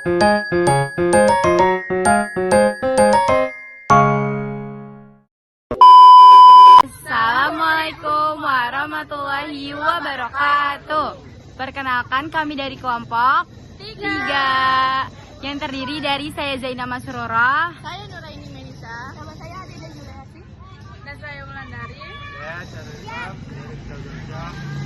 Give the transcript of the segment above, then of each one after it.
Assalamualaikum warahmatullahi wabarakatuh. Perkenalkan, kami dari kelompok 3 yang terdiri dari saya Zainah Masrura, Saya Nuraini Melisa, sama saya Adida Julehati, dan saya Wulandari. Ya,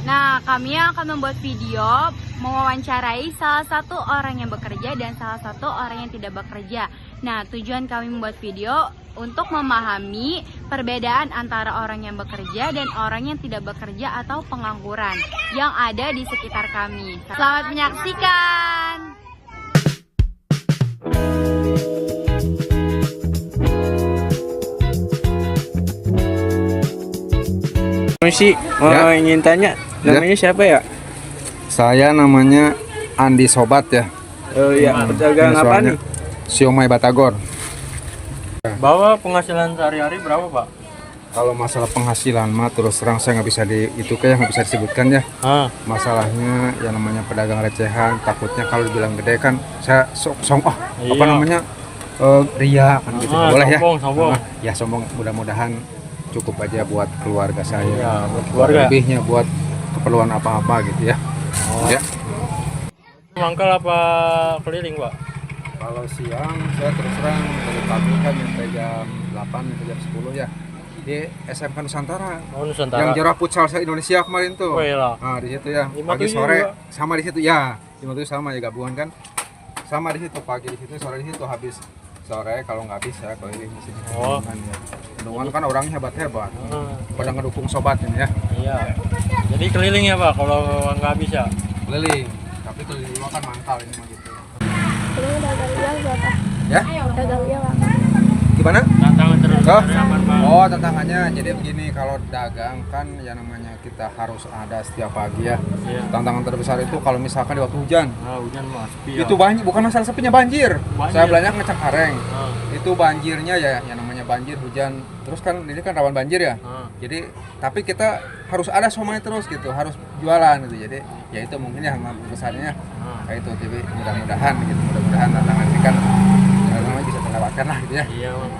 Nah, kami akan membuat video mewawancarai salah satu orang yang bekerja dan salah satu orang yang tidak bekerja. Nah, tujuan kami membuat video untuk memahami perbedaan antara orang yang bekerja dan orang yang tidak bekerja atau pengangguran yang ada di sekitar kami. Selamat menyaksikan. Misi ingin tanya, namanya siapa ya? Saya namanya Andi Sobat ya. Oh iya, pedagang apa nih? Siomay Batagor. Bawa penghasilan sehari-hari berapa, Pak? Kalau masalah penghasilan mah terus terang saya nggak bisa nggak bisa disebutkan ya. Masalahnya yang namanya pedagang recehan, takutnya kalau dibilang gede kan saya apa namanya ria kan gitu. Boleh sombong. Ya sombong, mudah-mudahan cukup aja buat keluarga saya. Ya, buat keluarga. Lebihnya buat keperluan apa-apa gitu ya. Ya. Mangkal apa keliling, Pak? Kalau siang saya terus terang dari pagi kan sampai jam 8 sampai jam 10 ya di SMK Nusantara. Oh, Nusantara. Yang juara futsal se-Indonesia kemarin tuh. Oh, iya. Nah, di situ ya. 57 Pagi sore juga. sama di situ ya. 57 sama ya, gabungan kan. Sama di situ, pagi di situ, sore di situ, habis sore kalau nggak bisa keliling di sini. Oh. Ya. Teman kan orangnya hebat-hebat. Pada ngedukung sobat ini ya. Iya. Jadi keliling ya, Pak, kalau nggak bisa. Keliling. Tapi keliling dulu kan mangkal ini mah gitu. Ini dagang dia berapa? Ya? Dagang dia berapa? Gimana? Tantangan terus. Oh, Harapan, Pak. oh tantangannya jadi begini, kalau dagang kan ya namanya kita harus ada setiap pagi ya. Iya. Tantangan terbesar itu kalau misalkan di waktu hujan. Nah, hujan Mas. Sepi, ya. Itu banjir, bukan masalah sepinya, banjir. Banjir. Saya belanja ngecek kareng. Ah. Itu banjirnya ya yang namanya banjir, hujan. Terus kan ini kan rawan banjir ya. Ah. Jadi tapi kita harus ada somai terus gitu, harus jualan gitu. Jadi ya itu mungkin ya besarnya. Kayak itu, jadi mudah-mudahan gitu, mudah-mudahan tantangan ini kan namanya bisa terlewatkan lah gitu ya. Iya, Mas.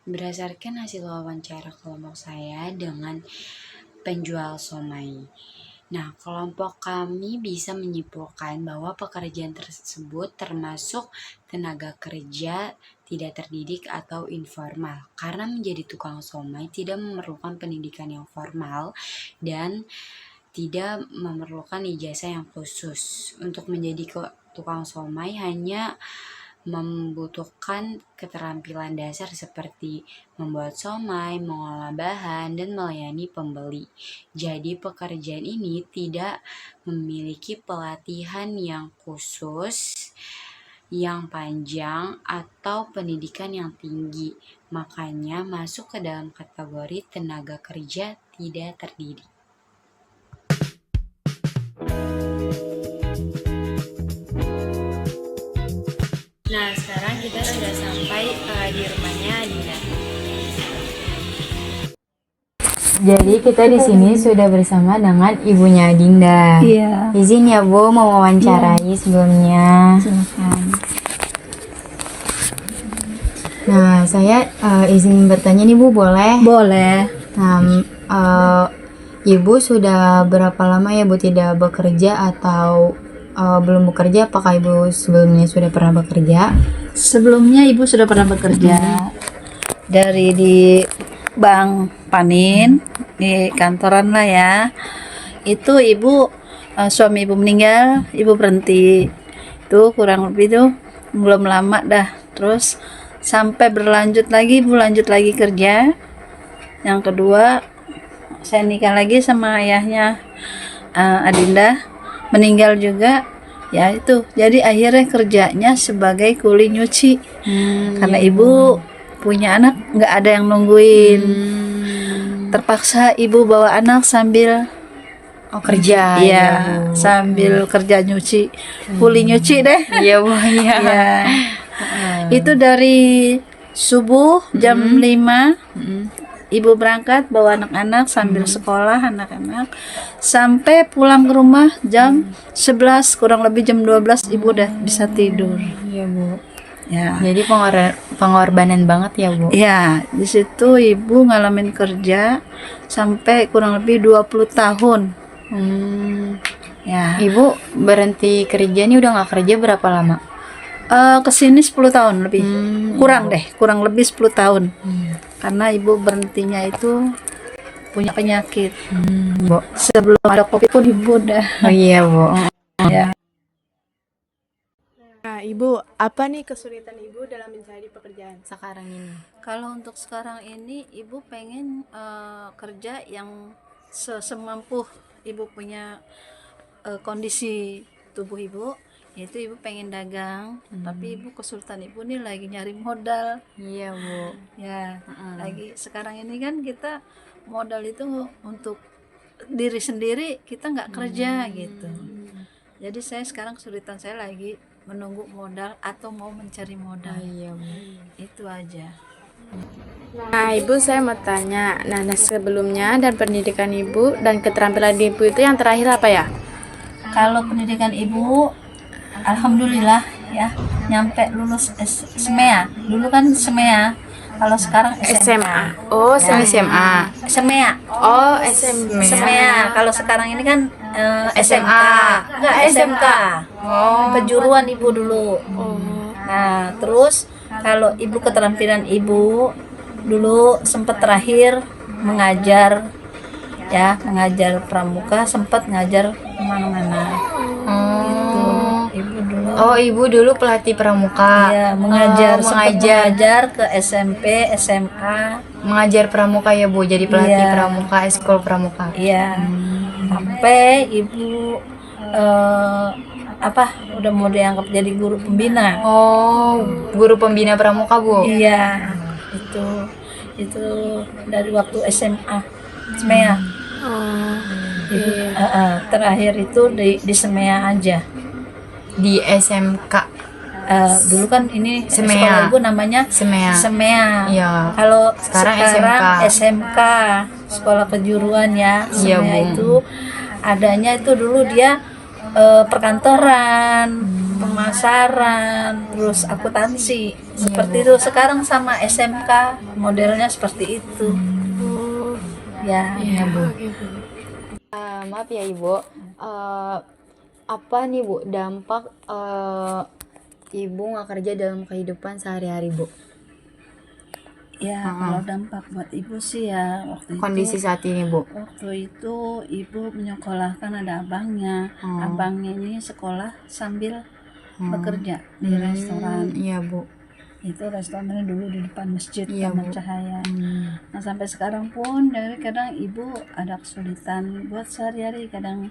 Berdasarkan hasil wawancara kelompok saya dengan penjual somai. Nah, kelompok kami bisa menyimpulkan bahwa pekerjaan tersebut termasuk tenaga kerja tidak terdidik atau informal. Karena menjadi tukang somai tidak memerlukan pendidikan yang formal dan tidak memerlukan ijazah yang khusus. Untuk menjadi tukang somai hanya membutuhkan keterampilan dasar seperti membuat somai, mengolah bahan, dan melayani pembeli. Jadi pekerjaan ini tidak memiliki pelatihan yang khusus, yang panjang, atau pendidikan yang tinggi. Makanya masuk ke dalam kategori tenaga kerja tidak terdidik. Nah, sekarang kita sudah sampai di rumahnya Adinda. Jadi kita di sini sudah bersama dengan ibunya Adinda. Iya. Izin ya Bu, mau wawancarai sebelumnya. Silakan. Nah, saya izin bertanya nih Bu, boleh? Boleh. Nah, Ibu sudah berapa lama ya Bu tidak bekerja atau belum bekerja? Apakah Ibu sebelumnya sudah pernah bekerja? Sebelumnya Ibu sudah pernah bekerja dari di Bank Panin, di kantoran lah ya. Itu Ibu suami Ibu meninggal, Ibu berhenti. Itu kurang lebih tuh belum lama dah. Terus sampai berlanjut lagi, Ibu lanjut lagi kerja. Yang kedua, saya nikah lagi sama ayahnya Adinda, meninggal juga. Ya itu, jadi akhirnya kerjanya sebagai kuli nyuci. Karena Ibu punya anak, nggak ada yang nungguin. Terpaksa Ibu bawa anak sambil kerja. ya sambil kerja nyuci, kuli nyuci deh. Iya Bu, iya. Ya. Itu dari subuh jam 5 ibu berangkat bawa anak-anak sambil sekolah anak-anak sampai pulang ke rumah jam 11 kurang lebih jam 12 ibu udah bisa tidur. Iya Bu. Ya. Jadi pengorbanan banget ya Bu. Ya, di situ ibu ngalamin kerja sampai kurang lebih 20 tahun. Ya. Ibu berhenti kerja nih udah nggak kerja berapa lama? Kesini 10 tahun lebih. Kurang lebih 10 tahun. Karena ibu berhentinya itu punya penyakit. Bu. Sebelum ada Covid pun ibu udah. Oh iya Bu. Ya. Nah, Ibu, apa nih kesulitan Ibu dalam mencari pekerjaan? Sekarang ini. Kalau untuk sekarang ini ibu pengen kerja yang semampu ibu punya kondisi tubuh ibu, yaitu ibu pengen dagang, tapi ibu kesulitan ibu nih lagi nyari modal. Iya Bu. Ya, lagi sekarang ini kan kita modal itu untuk diri sendiri, kita nggak kerja gitu. Jadi saya sekarang kesulitan saya lagi menunggu modal atau mau mencari modal. Iya Bu. Itu aja. Nah, Ibu saya mau tanya, nah sebelumnya dan pendidikan Ibu dan keterampilan Ibu itu yang terakhir apa ya? Kalau pendidikan ibu, alhamdulillah ya, nyampe lulus SMEA. Dulu kan SMEA, kalau sekarang SMA. Oh, SMA. SMEA. Oh, SMA. SMEA. Kalau sekarang ini kan SMK. Enggak, SMK. Kejuruan ibu dulu. Nah, terus kalau ibu keterampilan ibu dulu sempat terakhir mengajar, ya, mengajar pramuka, sempat ngajar kemana-mana. Gitu. Ibu dulu. Oh, Ibu dulu pelatih pramuka. Ya, mengajar, sempat mengajar. mengajar ke SMP, SMA. Mengajar pramuka ya Bu, jadi pelatih Iya. pramuka, eskul pramuka. Iya. Sampai ibu udah mau dianggap jadi guru pembina. Oh, guru pembina pramuka Bu. Iya. Itu dari waktu SMA. SMEA. Ibu, terakhir itu di SMEA aja. Di SMK. Dulu kan ini SMEA. sekolah ibu namanya SMEA. SMEA. Iya. Kalau Sekarang sekarang SMK. SMK, sekolah kejuruan ya. Iya, SMEA Bu. itu adanya itu dulu dia perkantoran, pemasaran, terus akuntansi. Seperti itu. Sekarang sama SMK modelnya seperti itu. Ya. Iya Bu. Maaf ya Ibu. Apa nih Bu dampak Ibu nggak kerja dalam kehidupan sehari-hari Bu? Ya, kalau dampak buat ibu sih ya waktu Kondisi itu. saat ini Bu. Waktu itu ibu menyekolahkan ada abangnya. Abangnya ini sekolah sambil bekerja di restoran. Iya Bu. Itu restorannya dulu di depan masjid Iya, Taman Bu. Cahaya. Nah, sampai sekarang pun dari kadang ibu ada kesulitan buat sehari-hari, kadang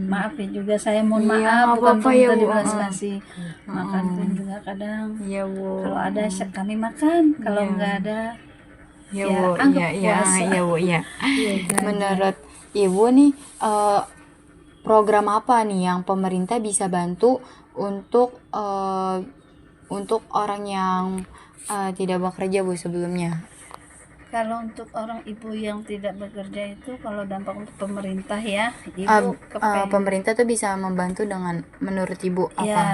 maaf ya juga, saya mohon Iya, maaf, nggak bukan apa-apa ya, Bu. belas kasih makan pun juga kadang Iya Bu. kalau ada kami makan, kalau Iya. nggak ada Iya ya, Bu. anggap Iya puasa. iya Bu. Iya. Gitu aja. Menurut Ibu nih program apa nih yang pemerintah bisa bantu untuk orang yang tidak bekerja Bu sebelumnya? Kalau untuk orang ibu yang tidak bekerja itu, kalau dampak untuk pemerintah ya, ibu Pemerintah tuh bisa membantu dengan menurut Ibu apa? ya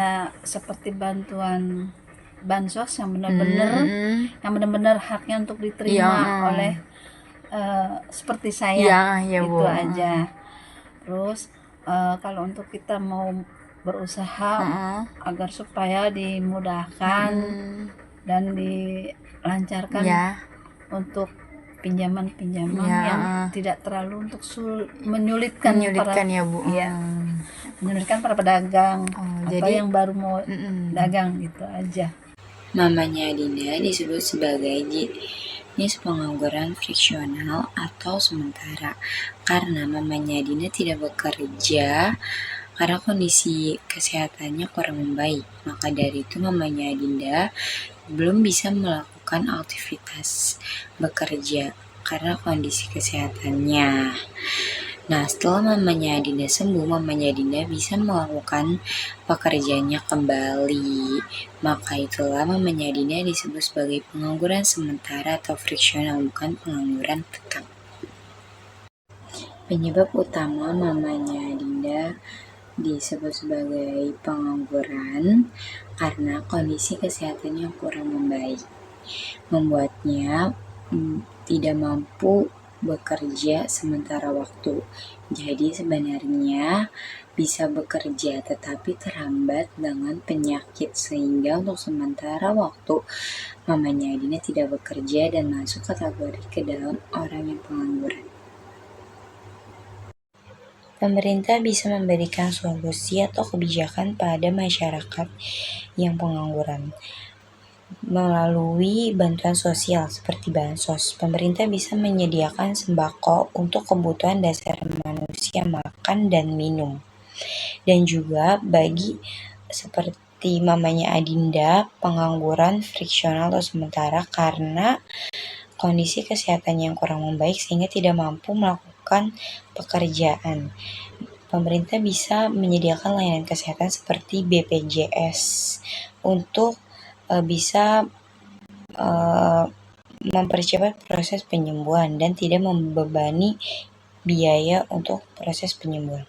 seperti bantuan bansos yang benar-benar haknya untuk diterima Iya, oleh seperti saya. Iya Itu Bu. aja. Terus kalau untuk kita mau berusaha agar supaya dimudahkan dan dilancarkan Ya. untuk pinjaman-pinjaman Ya. yang tidak terlalu untuk menyulitkan ya Bu. Iya. Menyulitkan para pedagang atau jadi- yang baru mau dagang gitu aja. Mamanya Dinda disebut sebagai jenis pengangguran friksional atau sementara karena mamanya Dinda tidak bekerja karena kondisi kesehatannya kurang membaik. Maka dari itu mamanya Dinda belum bisa melakukan aktivitas bekerja karena kondisi kesehatannya. Nah, setelah mamanya Adinda sembuh, mamanya Adinda bisa melakukan pekerjaannya kembali. Maka itulah mamanya Adinda disebut sebagai pengangguran sementara atau friksional, bukan pengangguran tetap. Penyebab utama mamanya Adinda disebut sebagai pengangguran karena kondisi kesehatannya yang kurang membaik, membuatnya tidak mampu bekerja sementara waktu. Jadi sebenarnya bisa bekerja tetapi terhambat dengan penyakit, sehingga untuk sementara waktu mamanya Adinda tidak bekerja dan masuk kategori ke dalam orang yang pengangguran. Pemerintah bisa memberikan solusi atau kebijakan pada masyarakat yang pengangguran melalui bantuan sosial seperti bansos. Pemerintah bisa menyediakan sembako untuk kebutuhan dasar manusia, makan dan minum. Dan juga bagi seperti mamanya Adinda, pengangguran friksional atau sementara karena kondisi kesehatan yang kurang membaik sehingga tidak mampu melakukan pekerjaan. Pemerintah bisa menyediakan layanan kesehatan seperti BPJS untuk bisa mempercepat proses penyembuhan dan tidak membebani biaya untuk proses penyembuhan.